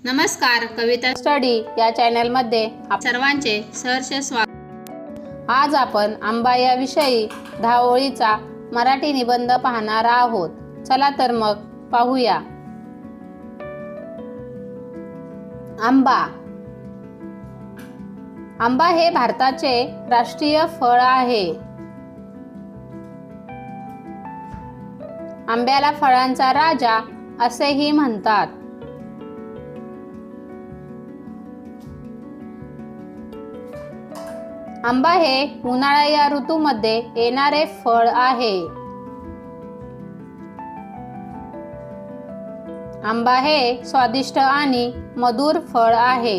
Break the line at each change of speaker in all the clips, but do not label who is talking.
नमस्कार, कविता
स्टडी या चॅनलमध्ये
सर्वांचे सहर्ष स्वागत।
आज आपण आंबा या विषयी 10 ओळीचा मराठी निबंध पाहणार आहोत। चला तर मग पाहूया। आंबा। आंबा हे भारताचे राष्ट्रीय फळ आहे। आंब्याला फळांचा राजा असेही म्हणतात। आंबा हे उन्हाळा या ऋतूमध्ये येणारे फळ आहे। आंबा हे स्वादिष्ट आणि मधुर फळ आहे।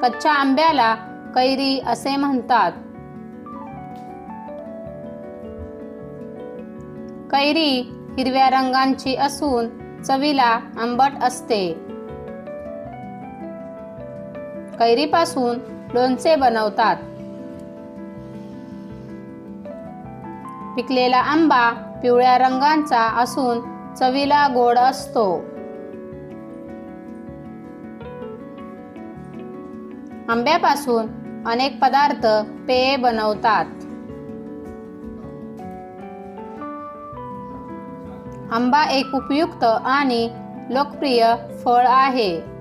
कच्च्या आंब्याला कैरी असे म्हणतात। कैरी हिरव्या रंगाची असून चवीला आंबट असते। कैरीपासून लोणचे बनवतात। पिकलेला आंबा पिवळ्या रंगाचा असून चवीला गोड असतो। आंब्यापासून अनेक पदार्थ पेय बनवतात। आंबा एक उपयुक्त आणि लोकप्रिय फळ आहे।